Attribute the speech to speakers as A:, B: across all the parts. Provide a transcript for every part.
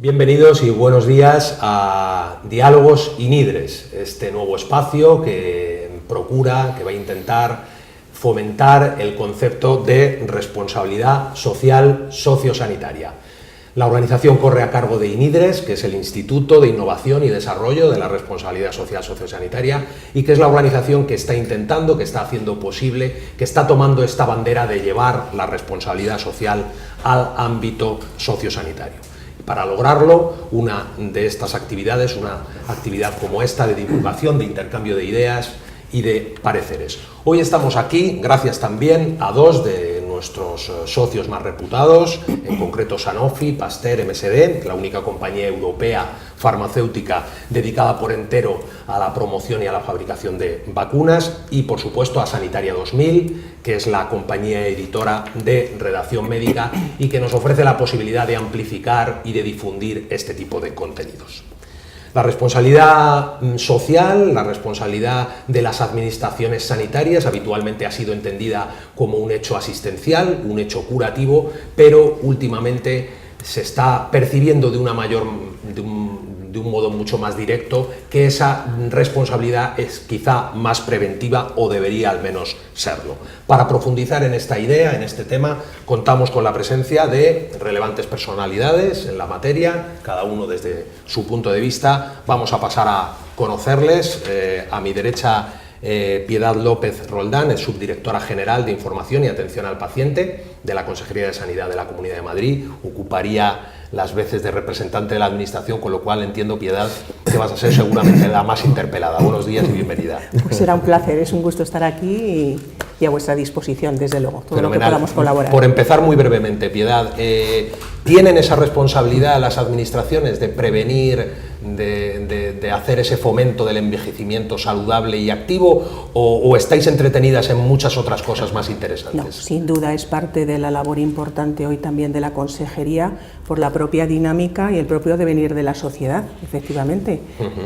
A: Bienvenidos y buenos días a Diálogos INIDRES, este nuevo espacio que va a intentar fomentar el concepto de responsabilidad social sociosanitaria. La organización corre a cargo de INIDRES, que es el Instituto de Innovación y Desarrollo de la Responsabilidad Social Sociosanitaria, y que es la organización que está intentando, que está haciendo posible, que está tomando esta bandera de llevar la responsabilidad social al ámbito sociosanitario. Para lograrlo, una de estas actividades, una actividad como esta de divulgación, de intercambio de ideas y de pareceres. Hoy estamos aquí gracias también a dos de nuestros socios más reputados, en concreto Sanofi, Pasteur, MSD, la única compañía europea farmacéutica dedicada por entero a la promoción y a la fabricación de vacunas, y por supuesto a Sanitaria 2000, que es la compañía editora de redacción médica y que nos ofrece la posibilidad de amplificar y de difundir este tipo de contenidos. La responsabilidad social, la responsabilidad de las administraciones sanitarias habitualmente ha sido entendida como un hecho asistencial, un hecho curativo, pero últimamente se está percibiendo de un modo mucho más directo que esa responsabilidad es quizá más preventiva, o debería al menos serlo. Para profundizar en esta idea, en este tema, contamos con la presencia de relevantes personalidades en la materia, cada uno desde su punto de vista. Vamos a pasar a conocerles. A mi derecha, Piedad López Roldán, es subdirectora general de Información y Atención al Paciente de la Consejería de Sanidad de la Comunidad de Madrid. Ocuparía las veces de representante de la Administración, con lo cual entiendo, Piedad, que vas a ser seguramente la más interpelada. Buenos días y bienvenida.
B: Pues será un placer, es un gusto estar aquí y a vuestra disposición, desde luego, todo lo que podamos colaborar.
A: Por empezar muy brevemente, Piedad, ¿tienen esa responsabilidad las administraciones de prevenir, de hacer ese fomento del envejecimiento saludable y activo, o estáis entretenidas en muchas otras cosas más interesantes?
B: No, sin duda es parte de la labor importante hoy también de la Consejería, por la propia dinámica y el propio devenir de la sociedad, efectivamente.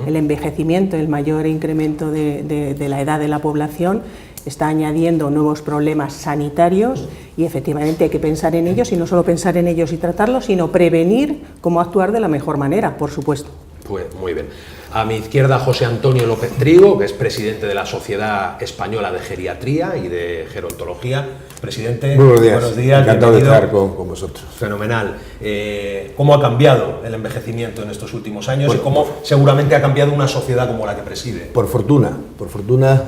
B: El envejecimiento, el mayor incremento de la edad de la población está añadiendo nuevos problemas sanitarios, y efectivamente hay que pensar en ellos, y no solo pensar en ellos y tratarlos, sino prevenir cómo actuar de la mejor manera, por supuesto.
A: Pues muy bien. A mi izquierda, José Antonio López Trigo, que es presidente de la Sociedad Española de Geriatría y de Gerontología. Presidente,
C: buenos días. Encantado de estar con vosotros.
A: Fenomenal. ¿Cómo ha cambiado el envejecimiento en estos últimos años y cómo seguramente ha cambiado una sociedad como la que preside?
C: Por fortuna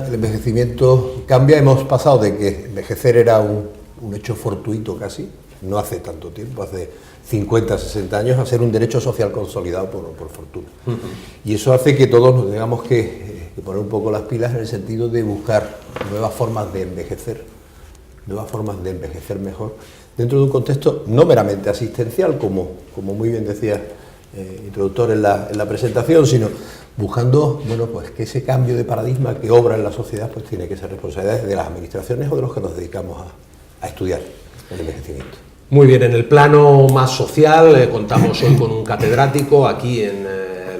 C: el envejecimiento cambia. Hemos pasado de que envejecer era un hecho fortuito casi, no hace tanto tiempo, hace 50, 60 años, a ser un derecho social consolidado por fortuna. Y eso hace que todos nos tengamos que poner un poco las pilas en el sentido de buscar nuevas formas de envejecer mejor, dentro de un contexto no meramente asistencial, como muy bien decía introductor en la presentación, sino buscando pues que ese cambio de paradigma que obra en la sociedad pues tiene que ser responsabilidad de las administraciones o de los que nos dedicamos a estudiar el envejecimiento.
A: Muy bien, en el plano más social contamos hoy con un catedrático aquí en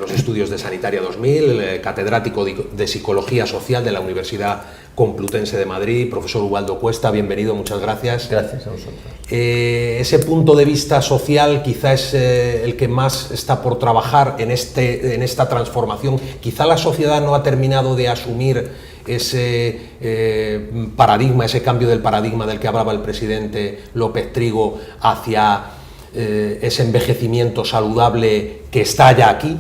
A: los estudios de Sanitaria 2000, catedrático de Psicología Social de la Universidad Complutense de Madrid, profesor Ubaldo Cuesta. Bienvenido, muchas gracias.
D: Gracias a vosotros.
A: Ese punto de vista social quizá es el que más está por trabajar en esta transformación. Quizá la sociedad no ha terminado de asumir ese paradigma, ese cambio del paradigma del que hablaba el presidente López Trigo hacia ese envejecimiento saludable que está ya aquí.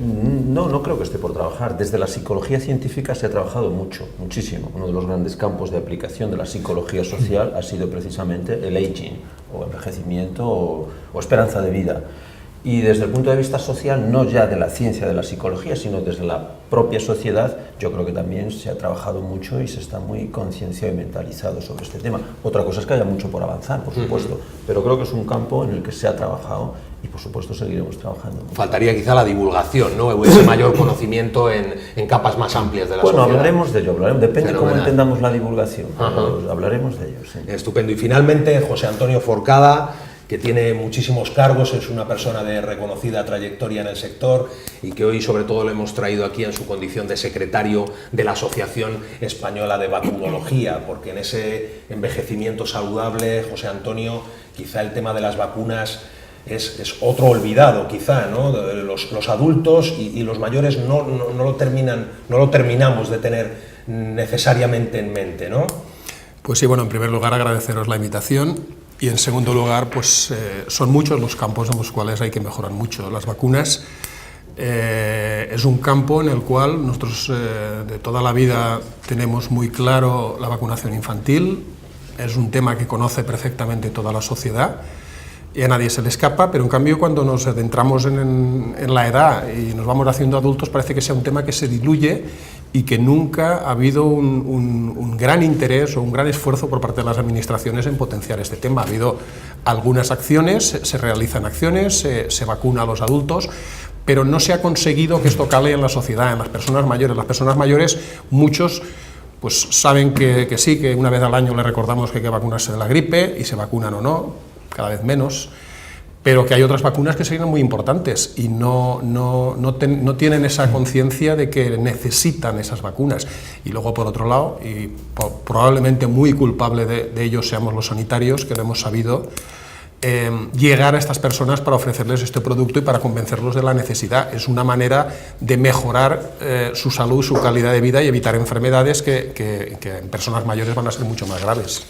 D: No creo que esté por trabajar. Desde la psicología científica se ha trabajado muchísimo. Uno de los grandes campos de aplicación de la psicología social ha sido precisamente el aging, o envejecimiento, o esperanza de vida. Y desde el punto de vista social, no ya de la ciencia de la psicología, sino desde la propia sociedad, yo creo que también se ha trabajado mucho y se está muy concienciado y mentalizado sobre este tema. Otra cosa es que haya mucho por avanzar, por supuesto, pero creo que es un campo en el que se ha trabajado y por supuesto seguiremos trabajando.
A: Faltaría quizá la divulgación, ¿no? O ese mayor conocimiento en capas más amplias de la sociedad.
D: Bueno, hablaremos de ello, depende cómo entendamos la divulgación, hablaremos de ello. Sí.
A: Estupendo. Y finalmente, José Antonio Forcada, que tiene muchísimos cargos, es una persona de reconocida trayectoria en el sector y que hoy sobre todo lo hemos traído aquí en su condición de secretario de la Asociación Española de Vacunología, porque en ese envejecimiento saludable, José Antonio, quizá el tema de las vacunas es otro olvidado quizá, ¿no? Los adultos y los mayores no lo terminamos de tener necesariamente en mente, ¿no?
E: Pues sí, bueno, en primer lugar agradeceros la invitación y en segundo lugar, pues son muchos los campos en los cuales hay que mejorar mucho. Las vacunas es un campo en el cual nosotros de toda la vida tenemos muy claro la vacunación infantil, es un tema que conoce perfectamente toda la sociedad y a nadie se le escapa, pero en cambio cuando nos adentramos en la edad y nos vamos haciendo adultos parece que sea un tema que se diluye y que nunca ha habido un gran interés o un gran esfuerzo por parte de las administraciones en potenciar este tema. Ha habido algunas acciones, se realizan acciones, se vacuna a los adultos, pero no se ha conseguido que esto cale en la sociedad, en las personas mayores. Las personas mayores, muchos pues saben que sí, que una vez al año les recordamos que hay que vacunarse de la gripe y se vacunan o no, cada vez menos, pero que hay otras vacunas que serían muy importantes y no tienen esa conciencia de que necesitan esas vacunas. Y luego, por otro lado, y probablemente muy culpable de ello seamos los sanitarios, que no hemos sabido llegar a estas personas para ofrecerles este producto y para convencerlos de la necesidad. Es una manera de mejorar su salud, su calidad de vida y evitar enfermedades que en personas mayores van a ser mucho más graves.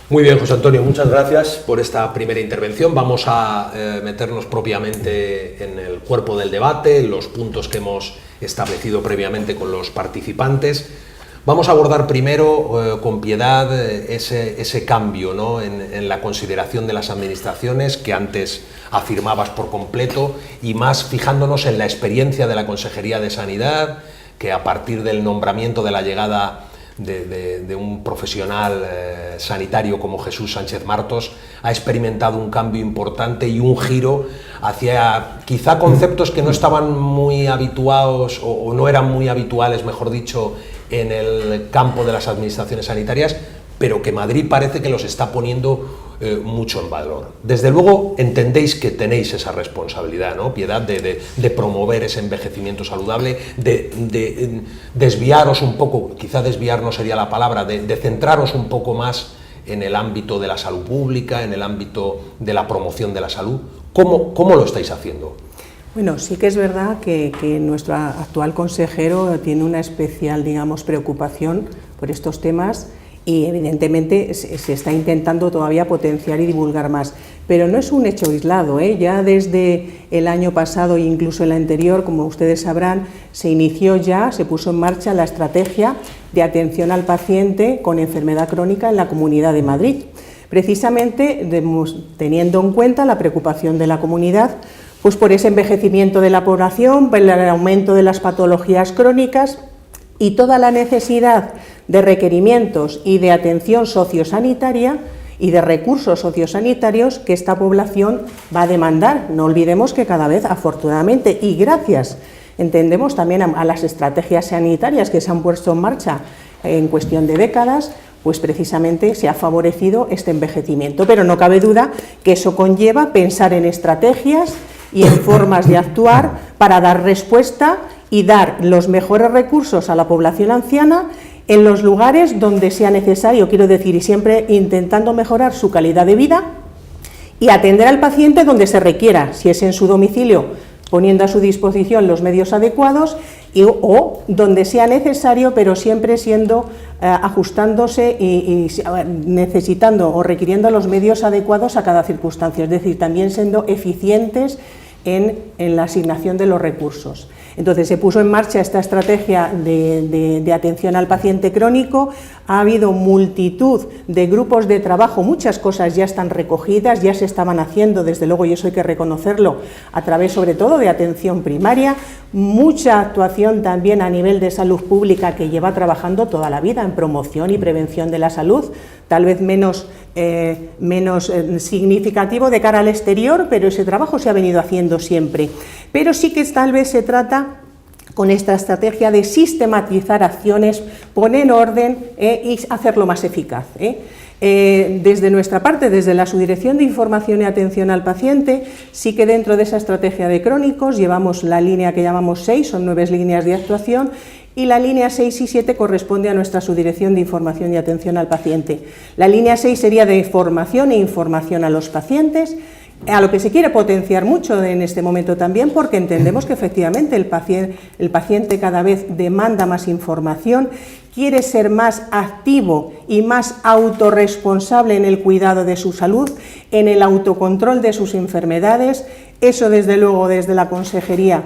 A: Muy bien, José Antonio, muchas gracias por esta primera intervención. Vamos a meternos propiamente en el cuerpo del debate, en los puntos que hemos establecido previamente con los participantes. Vamos a abordar primero con Piedad ese cambio, ¿no?, en la consideración de las administraciones que antes afirmabas por completo y más fijándonos en la experiencia de la Consejería de Sanidad, que a partir del nombramiento de la llegada de un profesional sanitario como Jesús Sánchez Martos ha experimentado un cambio importante y un giro hacia quizá conceptos que no estaban muy habituados o no eran muy habituales, mejor dicho, en el campo de las administraciones sanitarias, pero que Madrid parece que los está poniendo mucho en valor. Desde luego entendéis que tenéis esa responsabilidad, ¿no, Piedad, de promover ese envejecimiento saludable, de desviaros un poco, quizá desviar no sería la palabra, de centraros un poco más en el ámbito de la salud pública, en el ámbito de la promoción de la salud. ¿Cómo lo estáis haciendo?
B: Bueno, sí que es verdad que nuestro actual consejero tiene una especial, digamos, preocupación por estos temas y evidentemente se está intentando todavía potenciar y divulgar más. Pero no es un hecho aislado, ¿eh? Ya desde el año pasado e incluso el anterior, como ustedes sabrán, se puso en marcha la estrategia de atención al paciente con enfermedad crónica en la Comunidad de Madrid. Precisamente teniendo en cuenta la preocupación de la comunidad, pues por ese envejecimiento de la población, por el aumento de las patologías crónicas y toda la necesidad de requerimientos y de atención sociosanitaria y de recursos sociosanitarios que esta población va a demandar. No olvidemos que cada vez, afortunadamente, y gracias, entendemos también a las estrategias sanitarias que se han puesto en marcha en cuestión de décadas, pues precisamente se ha favorecido este envejecimiento. Pero no cabe duda que eso conlleva pensar en estrategias y en formas de actuar para dar respuesta y dar los mejores recursos a la población anciana en los lugares donde sea necesario, quiero decir, y siempre intentando mejorar su calidad de vida y atender al paciente donde se requiera, si es en su domicilio, poniendo a su disposición los medios adecuados o donde sea necesario, pero siempre siendo ajustándose y necesitando o requiriendo los medios adecuados a cada circunstancia, es decir, también siendo eficientes en la asignación de los recursos. Entonces se puso en marcha esta estrategia de atención al paciente crónico, ha habido multitud de grupos de trabajo, muchas cosas ya están recogidas, ya se estaban haciendo, desde luego, y eso hay que reconocerlo, a través sobre todo de atención primaria, mucha actuación también a nivel de salud pública que lleva trabajando toda la vida en promoción y prevención de la salud, tal vez menos significativo de cara al exterior, pero ese trabajo se ha venido haciendo siempre. Pero sí que tal vez se trata con esta estrategia de sistematizar acciones, poner orden y hacerlo más eficaz. Desde nuestra parte, desde la Subdirección de Información y Atención al Paciente, sí que dentro de esa estrategia de crónicos llevamos la línea que llamamos 6, son 9 líneas de actuación, y la línea 6 y 7 corresponde a nuestra Subdirección de Información y Atención al Paciente. La línea 6 sería de formación e información a los pacientes, a lo que se quiere potenciar mucho en este momento también, porque entendemos que efectivamente el paciente cada vez demanda más información, quiere ser más activo y más autorresponsable en el cuidado de su salud, en el autocontrol de sus enfermedades. Eso, desde luego, desde la consejería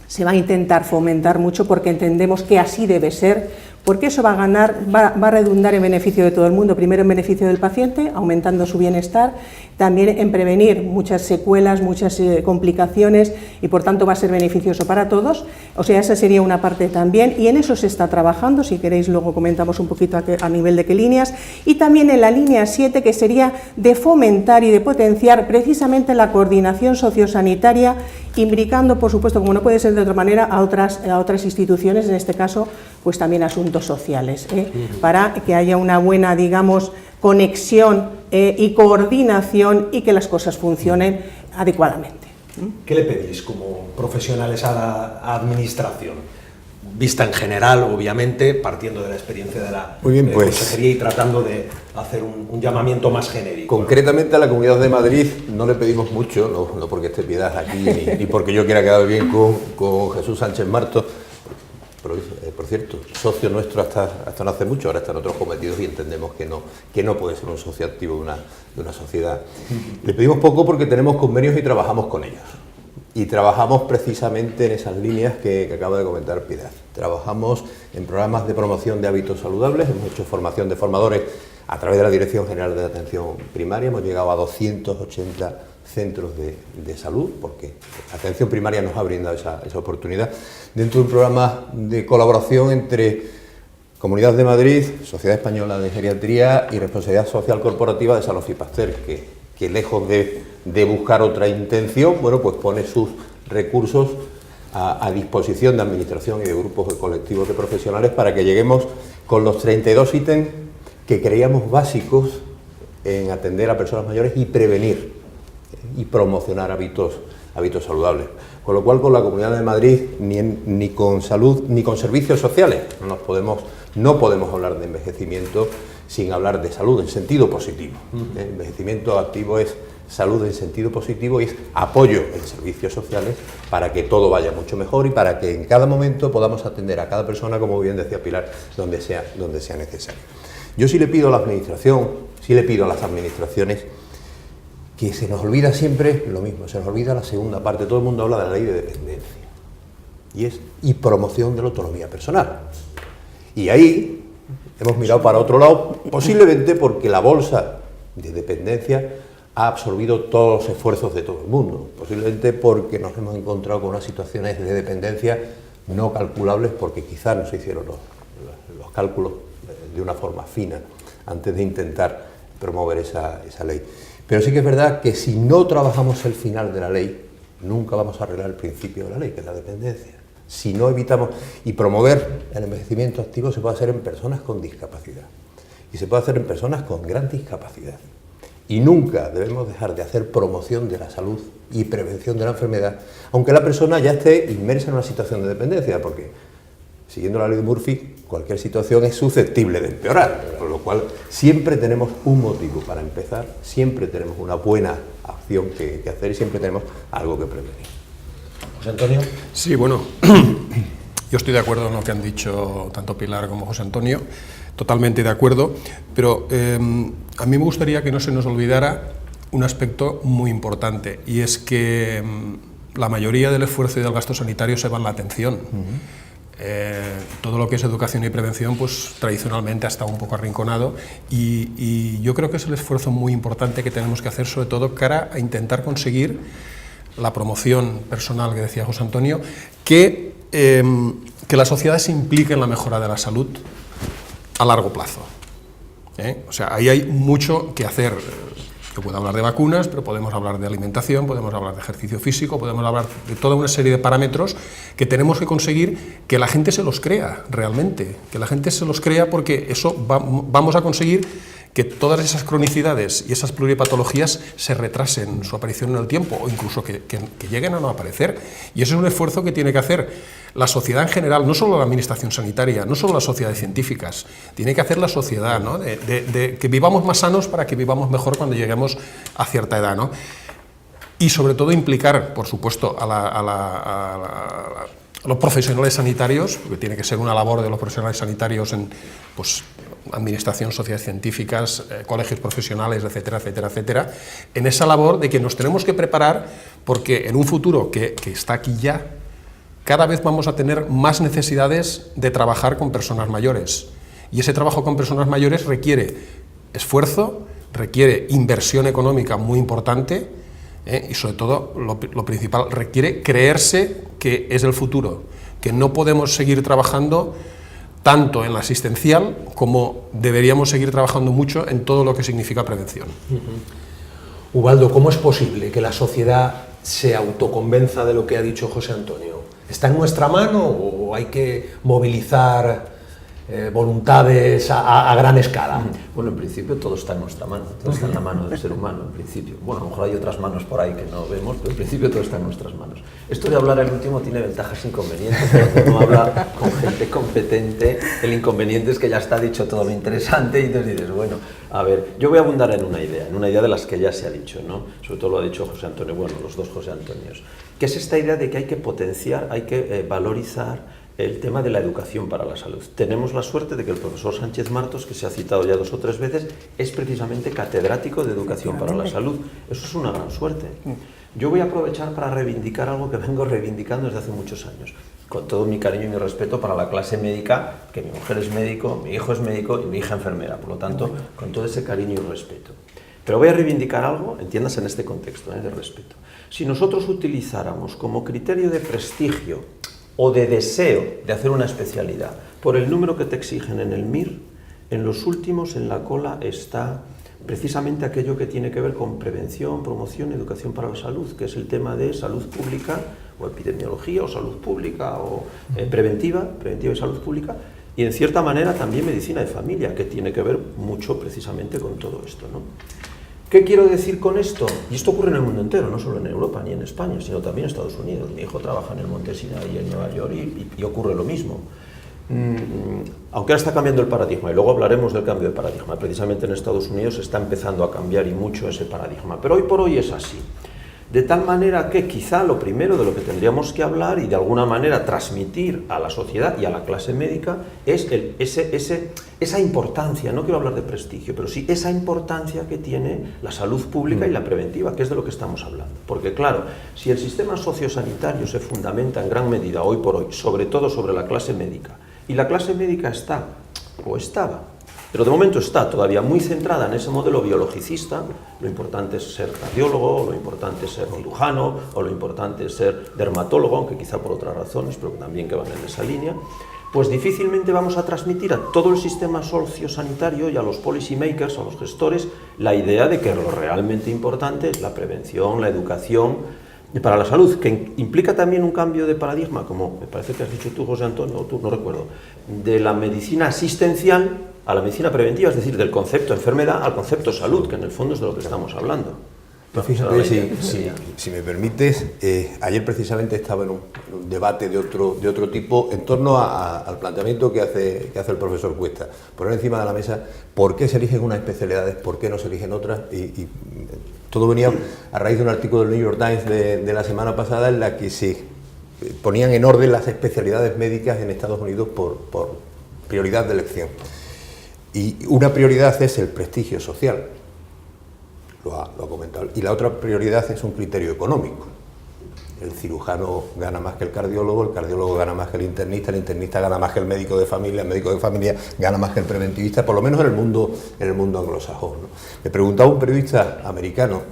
B: se va a intentar fomentar mucho, porque entendemos que así debe ser, porque eso va a redundar en beneficio de todo el mundo, primero en beneficio del paciente, aumentando su bienestar, también en prevenir muchas secuelas, muchas complicaciones, y por tanto va a ser beneficioso para todos. O sea, esa sería una parte también, y en eso se está trabajando. Si queréis luego comentamos un poquito a nivel de qué líneas, y también en la línea 7, que sería de fomentar y de potenciar precisamente la coordinación sociosanitaria, imbricando, por supuesto, como no puede ser de otra manera, a otras instituciones, en este caso pues también asuntos sociales, para que haya una buena, digamos, conexión y coordinación, y que las cosas funcionen adecuadamente.
A: ¿Qué le pedís como profesionales a la administración? Vista en general, obviamente, partiendo de la experiencia de la consejería y tratando de hacer un llamamiento más genérico.
C: Concretamente a la Comunidad de Madrid no le pedimos mucho, no porque esté Piedad aquí ni porque yo quiera quedar bien con Jesús Sánchez Martos. Por cierto, socio nuestro hasta no hace mucho, ahora están otros cometidos y entendemos que no puede ser un socio activo de una sociedad. Le pedimos poco porque tenemos convenios y trabajamos con ellos. Y trabajamos precisamente en esas líneas que acaba de comentar Piedad. Trabajamos en programas de promoción de hábitos saludables, hemos hecho formación de formadores a través de la Dirección General de Atención Primaria, hemos llegado a 280 centros de salud, porque la atención primaria nos ha brindado esa oportunidad, dentro de un programa de colaboración entre Comunidad de Madrid, Sociedad Española de Geriatría y Responsabilidad Social Corporativa de Sanofi Pasteur, que lejos de buscar otra intención, bueno, pues pone sus recursos a disposición de administración y de grupos de colectivos de profesionales para que lleguemos con los 32 ítems que creíamos básicos en atender a personas mayores y prevenir y promocionar hábitos saludables. Con lo cual, con la Comunidad de Madrid, ni con salud ni con servicios sociales no podemos hablar de envejecimiento sin hablar de salud en sentido positivo. Envejecimiento activo es salud en sentido positivo y es apoyo en servicios sociales para que todo vaya mucho mejor y para que en cada momento podamos atender a cada persona, como bien decía Pilar, donde sea necesario. Yo sí le pido a la administración, sí le pido a las administraciones, que se nos olvida siempre lo mismo, se nos olvida la segunda parte. Todo el mundo habla de la ley de dependencia y promoción de la autonomía personal. Y ahí hemos mirado para otro lado, posiblemente porque la bolsa de dependencia ha absorbido todos los esfuerzos de todo el mundo, posiblemente porque nos hemos encontrado con unas situaciones de dependencia no calculables, porque quizás no se hicieron los cálculos de una forma fina antes de intentar promover esa ley. Pero sí que es verdad que si no trabajamos el final de la ley, nunca vamos a arreglar el principio de la ley, que es la dependencia. Si no evitamos, y promover el envejecimiento activo se puede hacer en personas con discapacidad y se puede hacer en personas con gran discapacidad. Y nunca debemos dejar de hacer promoción de la salud y prevención de la enfermedad, aunque la persona ya esté inmersa en una situación de dependencia, porque siguiendo la ley de Murphy, cualquier situación es susceptible de empeorar, con lo cual siempre tenemos un motivo para empezar, siempre tenemos una buena acción que hacer y siempre tenemos algo que prevenir.
A: José Antonio.
E: Sí, bueno, yo estoy de acuerdo en lo que han dicho tanto Pilar como José Antonio, totalmente de acuerdo, pero a mí me gustaría que no se nos olvidara un aspecto muy importante, y es que la mayoría del esfuerzo y del gasto sanitario se va en la atención. Todo lo que es educación y prevención, pues tradicionalmente ha estado un poco arrinconado, y yo creo que es el esfuerzo muy importante que tenemos que hacer, sobre todo cara a intentar conseguir la promoción personal que decía José Antonio, que la sociedad se implique en la mejora de la salud a largo plazo. O sea, ahí hay mucho que hacer. Yo puedo hablar de vacunas, pero podemos hablar de alimentación, podemos hablar de ejercicio físico, podemos hablar de toda una serie de parámetros que tenemos que conseguir que la gente se los crea realmente, que la gente se los crea, porque eso vamos a conseguir que todas esas cronicidades y esas pluripatologías se retrasen su aparición en el tiempo, o incluso que lleguen a no aparecer. Y ese es un esfuerzo que tiene que hacer la sociedad en general, no solo la administración sanitaria, no solo las sociedades científicas, tiene que hacer la sociedad, ¿no? de que vivamos más sanos para que vivamos mejor cuando lleguemos a cierta edad, ¿no? y sobre todo implicar, por supuesto, a los profesionales sanitarios, porque tiene que ser una labor de los profesionales sanitarios en pues, administración, sociedades científicas, colegios profesionales, etcétera, etcétera, etcétera, en esa labor de que nos tenemos que preparar porque en un futuro que está aquí ya, cada vez vamos a tener más necesidades de trabajar con personas mayores. Y ese trabajo con personas mayores requiere esfuerzo, requiere inversión económica muy importante y sobre todo, lo principal, requiere creerse que es el futuro, que no podemos seguir trabajando tanto en la asistencial como deberíamos seguir trabajando mucho en todo lo que significa prevención.
A: Ubaldo, ¿cómo es posible que la sociedad se autoconvenza de lo que ha dicho José Antonio? ¿Está en nuestra mano o hay que movilizar voluntades a gran escala?
D: Bueno, en principio todo está en nuestra mano, todo está en la mano del ser humano, en principio. Bueno, a lo mejor hay otras manos por ahí que no vemos, pero en principio todo está en nuestras manos. Esto de hablar el último tiene ventajas e inconvenientes, cuando uno habla con gente competente, el inconveniente es que ya está dicho todo lo interesante y entonces dices, bueno, a ver, yo voy a abundar en una idea de las que ya se ha dicho, ¿no? Sobre todo lo ha dicho José Antonio, bueno, los dos José Antonios, que es esta idea de que hay que potenciar, hay que valorizar el tema de la educación para la salud. Tenemos la suerte de que el profesor Sánchez Martos, que se ha citado ya 2 o 3 veces, es precisamente catedrático de educación para la salud. Eso es una gran suerte. Yo voy a aprovechar para reivindicar algo que vengo reivindicando desde hace muchos años, con todo mi cariño y mi respeto para la clase médica, que mi mujer es médico, mi hijo es médico y mi hija enfermera, por lo tanto, con todo ese cariño y respeto. Pero voy a reivindicar algo, entiéndase en este contexto de respeto. Si nosotros utilizáramos como criterio de prestigio o de deseo de hacer una especialidad por el número que te exigen en el MIR, en los últimos en la cola está precisamente aquello que tiene que ver con prevención, promoción y educación para la salud, que es el tema de salud pública o epidemiología o salud pública o preventiva y salud pública, y en cierta manera también medicina de familia, que tiene que ver mucho precisamente con todo esto, ¿no? ¿Qué quiero decir con esto? Y esto ocurre en el mundo entero, no solo en Europa ni en España, sino también en Estados Unidos. Mi hijo trabaja en el Monte Sinai y en Nueva York y ocurre lo mismo. Aunque ahora está cambiando el paradigma, y luego hablaremos del cambio de paradigma, precisamente en Estados Unidos está empezando a cambiar y mucho ese paradigma, pero hoy por hoy es así. De tal manera que quizá lo primero de lo que tendríamos que hablar y de alguna manera transmitir a la sociedad y a la clase médica es esa importancia, no quiero hablar de prestigio, pero sí esa importancia que tiene la salud pública y la preventiva, que es de lo que estamos hablando. Porque claro, si el sistema sociosanitario se fundamenta en gran medida hoy por hoy, sobre todo sobre la clase médica, y la clase médica está, o estaba, pero de momento está todavía muy centrada en ese modelo biologicista, lo importante es ser cardiólogo, lo importante es ser cirujano, o lo importante es ser dermatólogo, aunque quizá por otras razones, pero también que van en esa línea, pues difícilmente vamos a transmitir a todo el sistema sociosanitario y a los policy makers, a los gestores, la idea de que lo realmente importante es la prevención, la educación para la salud, que implica también un cambio de paradigma, como me parece que has dicho tú, José Antonio, o tú, no recuerdo, de la medicina asistencial a la medicina preventiva, es decir, del concepto enfermedad al concepto salud, que en el fondo es de lo que estamos hablando.
C: No, fíjate, si me permites, ayer precisamente estaba en un debate de otro tipo en torno al planteamiento que hace el profesor Cuesta. Poner encima de la mesa por qué se eligen unas especialidades, por qué no se eligen otras, y todo venía a raíz de un artículo del New York Times de la semana pasada en la que se ponían en orden las especialidades médicas en Estados Unidos por prioridad de elección. Y una prioridad es el prestigio social, lo ha comentado, y la otra prioridad es un criterio económico. El cirujano gana más que el cardiólogo gana más que el internista gana más que el médico de familia gana más que el preventivista, por lo menos en el mundo anglosajón, ¿no? Me preguntaba un periodista americano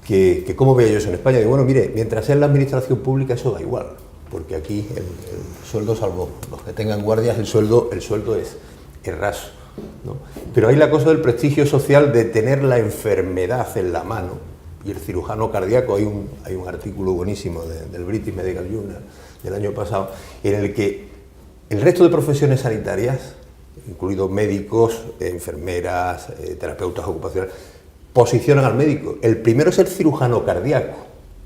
C: que cómo veía yo eso en España, y digo, bueno, mire, mientras sea en la administración pública eso da igual, porque aquí el sueldo, salvo los que tengan guardias, el sueldo es raso, ¿no? Pero hay la cosa del prestigio social de tener la enfermedad en la mano, y el cirujano cardíaco, hay un artículo buenísimo del British Medical Journal del año pasado, en el que el resto de profesiones sanitarias, incluidos médicos, enfermeras, terapeutas ocupacionales, posicionan al médico. El primero es el cirujano cardíaco,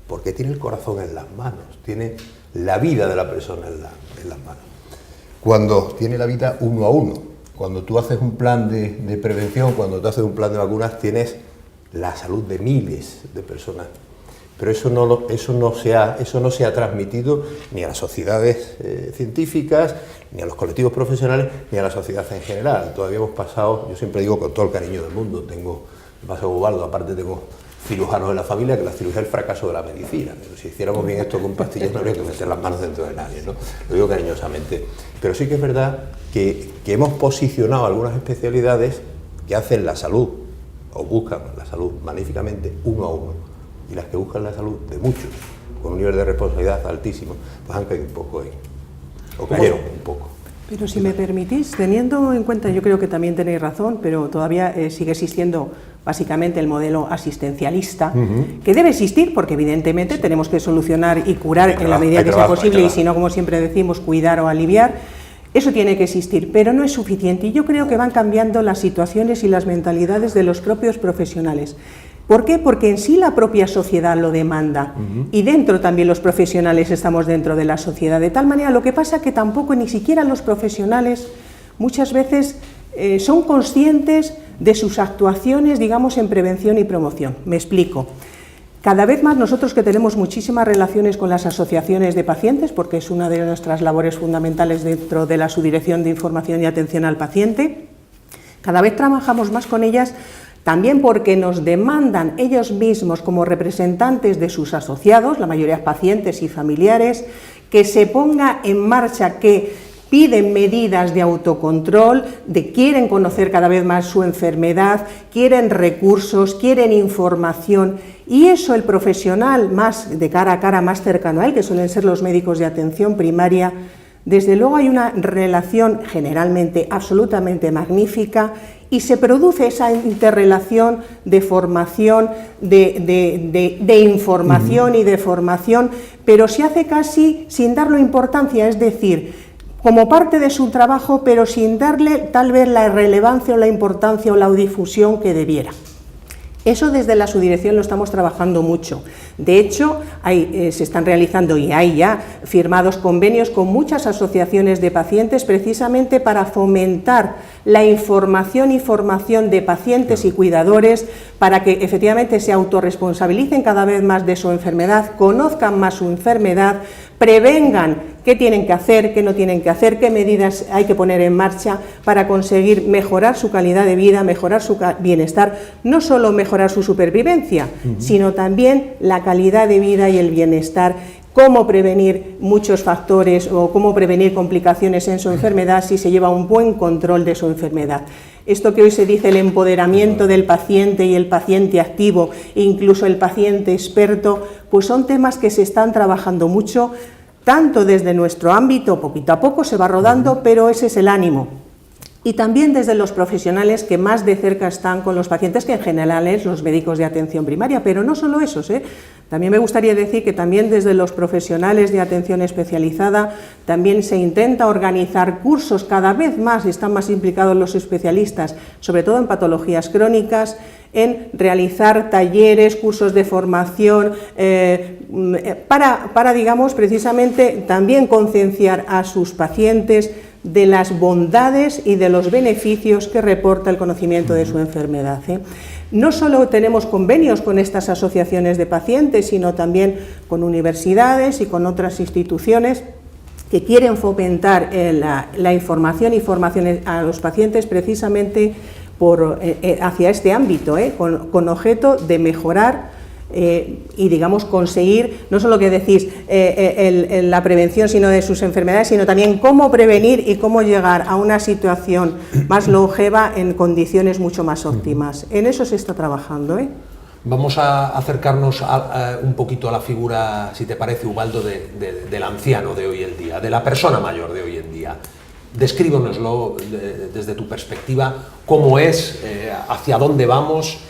C: porque tiene el corazón en las manos, tiene la vida de la persona en las manos. Cuando tiene la vida uno a uno, cuando tú haces un plan de prevención, cuando tú haces un plan de vacunas, tienes la salud de miles de personas. pero eso no se ha transmitido ni a las sociedades científicas, ni a los colectivos profesionales, ni a la sociedad en general. Todavía hemos pasado, yo siempre digo con todo el cariño del mundo, me pasa Ubaldo, aparte tengo cirujanos en la familia, que la cirugía es el fracaso de la medicina. Pero si hiciéramos bien esto con pastillas no habría que meter las manos dentro de nadie, ¿no? Lo digo cariñosamente. Pero sí que es verdad que hemos posicionado algunas especialidades que hacen la salud, o buscan la salud magníficamente, uno a uno. Y las que buscan la salud de muchos, con un nivel de responsabilidad altísimo, pues han caído un poco ahí. O cayeron un poco.
B: Pero si me permitís, teniendo en cuenta, yo creo que también tenéis razón, pero todavía sigue existiendo básicamente el modelo asistencialista, que debe existir porque evidentemente tenemos que solucionar y curar en la medida que sea posible, y si no, como siempre decimos, cuidar o aliviar. Eso tiene que existir, pero no es suficiente, y yo creo que van cambiando las situaciones y las mentalidades de los propios profesionales. ¿Por qué? Porque en sí la propia sociedad lo demanda, y dentro también los profesionales estamos dentro de la sociedad, de tal manera, lo que pasa que tampoco ni siquiera los profesionales muchas veces son conscientes de sus actuaciones, digamos, en prevención y promoción. Me explico. Cada vez más nosotros, que tenemos muchísimas relaciones con las asociaciones de pacientes, porque es una de nuestras labores fundamentales dentro de la Subdirección de Información y Atención al Paciente, cada vez trabajamos más con ellas, también porque nos demandan ellos mismos como representantes de sus asociados, la mayoría pacientes y familiares, que se ponga en marcha, que piden medidas de autocontrol, quieren conocer cada vez más su enfermedad, quieren recursos, quieren información, y eso el profesional más de cara a cara, más cercano a él, que suelen ser los médicos de atención primaria, desde luego hay una relación generalmente absolutamente magnífica, y se produce esa interrelación de formación, de información y de formación, pero se hace casi sin darle importancia, es decir, como parte de su trabajo, pero sin darle tal vez la relevancia o la importancia o la difusión que debiera. Eso desde la subdirección lo estamos trabajando mucho. De hecho, se están realizando y hay ya firmados convenios con muchas asociaciones de pacientes precisamente para fomentar la información y formación de pacientes y cuidadores, para que efectivamente se autorresponsabilicen cada vez más de su enfermedad, conozcan más su enfermedad, prevengan qué tienen que hacer, qué no tienen que hacer, qué medidas hay que poner en marcha para conseguir mejorar su calidad de vida, mejorar su bienestar, no solo mejorar su supervivencia, sino también la calidad de vida y el bienestar, cómo prevenir muchos factores o cómo prevenir complicaciones en su enfermedad si se lleva un buen control de su enfermedad. Esto que hoy se dice el empoderamiento del paciente y el paciente activo, incluso el paciente experto, pues son temas que se están trabajando mucho, tanto desde nuestro ámbito, poquito a poco se va rodando, pero ese es el ánimo. Y también desde los profesionales que más de cerca están con los pacientes, que en general es los médicos de atención primaria, pero no solo esos, También me gustaría decir que también desde los profesionales de atención especializada también se intenta organizar cursos, cada vez más están más implicados los especialistas, sobre todo en patologías crónicas, en realizar talleres, cursos de formación, para, digamos, precisamente también concienciar a sus pacientes de las bondades y de los beneficios que reporta el conocimiento de su enfermedad. No solo tenemos convenios con estas asociaciones de pacientes, sino también con universidades y con otras instituciones que quieren fomentar la información y formación a los pacientes precisamente hacia este ámbito, con objeto de mejorar y, digamos, conseguir no solo que decís la prevención sino de sus enfermedades, sino también cómo prevenir y cómo llegar a una situación más longeva en condiciones mucho más óptimas. En eso se está trabajando.
A: Vamos a acercarnos un poquito a la figura, si te parece, Ubaldo, del anciano de hoy en día, de la persona mayor de hoy en día. Descríbenoslo desde tu perspectiva, cómo es, hacia dónde vamos.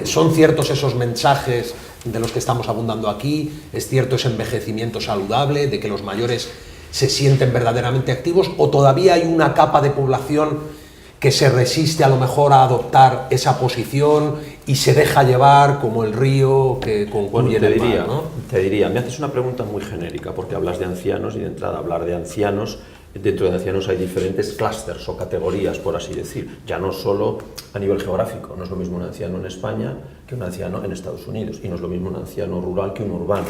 A: ¿Son ciertos esos mensajes de los que estamos abundando aquí? ¿Es cierto ese envejecimiento saludable, de que los mayores se sienten verdaderamente activos? ¿O todavía hay una capa de población que se resiste a lo mejor a adoptar esa posición y se deja llevar como el río que conviene el mar, ¿no?
D: Te diría, me haces una pregunta muy genérica, porque hablas de ancianos y de entrada hablar de ancianos Dentro de ancianos hay diferentes clústeres o categorías, por así decir, ya no solo a nivel geográfico. No es lo mismo un anciano en España que un anciano en Estados Unidos, y no es lo mismo un anciano rural que un urbano.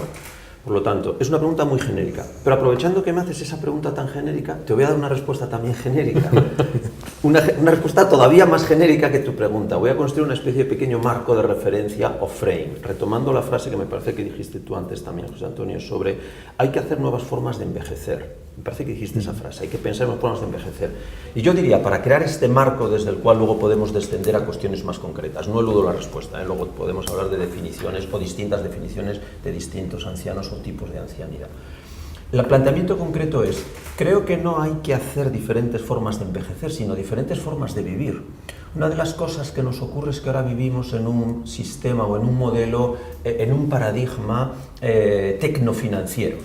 D: Por lo tanto, es una pregunta muy genérica, pero aprovechando que me haces esa pregunta tan genérica, te voy a dar una respuesta también genérica. Una respuesta todavía más genérica que tu pregunta. Voy a construir una especie de pequeño marco de referencia o frame, retomando la frase que me parece que dijiste tú antes también, José Antonio, sobre hay que hacer nuevas formas de envejecer. Me parece que dijiste esa frase, hay que pensar en nuevas formas de envejecer. Y yo diría, para crear este marco desde el cual luego podemos descender a cuestiones más concretas, no eludo la respuesta, luego podemos hablar de definiciones o distintas definiciones de distintos ancianos o tipos de ancianidad. El planteamiento concreto es, creo que no hay que hacer diferentes formas de envejecer, sino diferentes formas de vivir. Una de las cosas que nos ocurre es que ahora vivimos en un sistema o en un modelo, en un paradigma tecnofinanciero.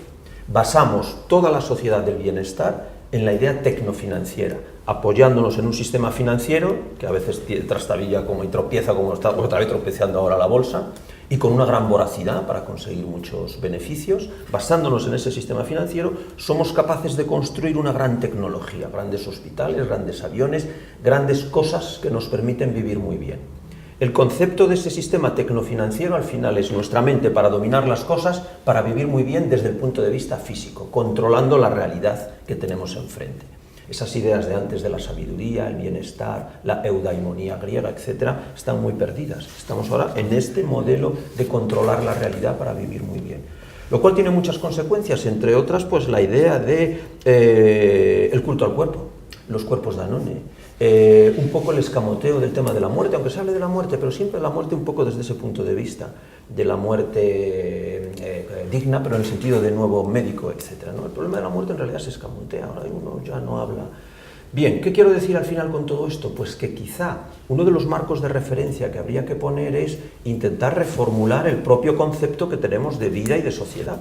D: Basamos toda la sociedad del bienestar en la idea tecnofinanciera, apoyándonos en un sistema financiero que a veces trastabilla como y tropieza como está otra vez tropezando ahora la bolsa, y con una gran voracidad para conseguir muchos beneficios. Basándonos en ese sistema financiero, somos capaces de construir una gran tecnología, grandes hospitales, grandes aviones, grandes cosas que nos permiten vivir muy bien. El concepto de ese sistema tecnofinanciero al final es nuestra mente para dominar las cosas, para vivir muy bien desde el punto de vista físico, controlando la realidad que tenemos enfrente. Esas ideas de antes de la sabiduría, el bienestar, la eudaimonía griega, etcétera, están muy perdidas. Estamos ahora en este modelo de controlar la realidad para vivir muy bien. Lo cual tiene muchas consecuencias, entre otras, pues la idea de el culto al cuerpo, los cuerpos Danone, un poco el escamoteo del tema de la muerte, aunque se hable de la muerte, pero siempre la muerte un poco desde ese punto de vista, de la muerte digna, pero en el sentido de nuevo médico, etc., ¿no? El problema de la muerte en realidad se escamotea, ahora uno ya no habla. Bien, ¿qué quiero decir al final con todo esto? Pues que quizá uno de los marcos de referencia que habría que poner es intentar reformular el propio concepto que tenemos de vida y de sociedad.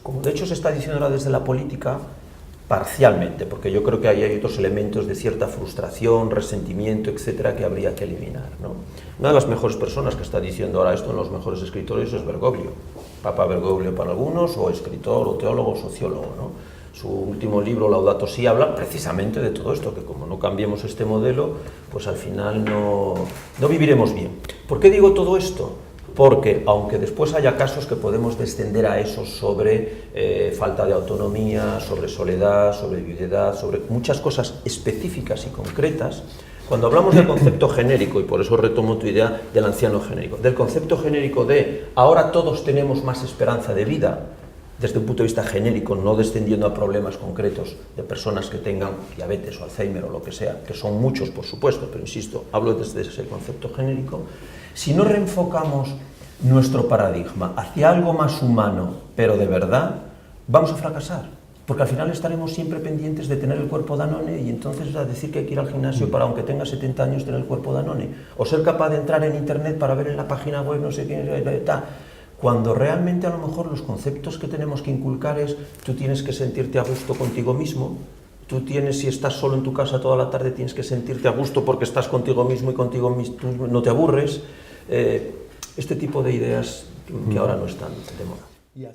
D: Como de hecho se está diciendo ahora desde la política, parcialmente, porque yo creo que ahí hay otros elementos de cierta frustración, resentimiento, etcétera, que habría que eliminar, ¿no? Una de las mejores personas que está diciendo ahora esto en los mejores escritores es Bergoglio, Papa Bergoglio para algunos, o escritor, o teólogo, o sociólogo, ¿no? Su último libro, Laudato Si, habla precisamente de todo esto, que como no cambiemos este modelo, pues al final no viviremos bien. ¿Por qué digo todo esto? Porque, aunque después haya casos que podemos descender a eso sobre falta de autonomía, sobre soledad, sobre viudedad, sobre muchas cosas específicas y concretas, cuando hablamos del concepto genérico, y por eso retomo tu idea del anciano genérico, del concepto genérico de ahora todos tenemos más esperanza de vida, desde un punto de vista genérico, no descendiendo a problemas concretos de personas que tengan diabetes o Alzheimer o lo que sea, que son muchos, por supuesto, pero insisto, hablo desde ese concepto genérico. Si no reenfocamos nuestro paradigma hacia algo más humano, pero de verdad, vamos a fracasar, porque al final estaremos siempre pendientes de tener el cuerpo Danone y entonces a decir que hay que ir al gimnasio para, aunque tenga 70 años, tener el cuerpo Danone, o ser capaz de entrar en internet para ver en la página web no sé qué, tal. Cuando realmente a lo mejor los conceptos que tenemos que inculcar es, tú tienes que sentirte a gusto contigo mismo, tú tienes, si estás solo en tu casa toda la tarde, tienes que sentirte a gusto porque estás contigo mismo y contigo mismo, tú no te aburres, este tipo de ideas que ahora no están de moda.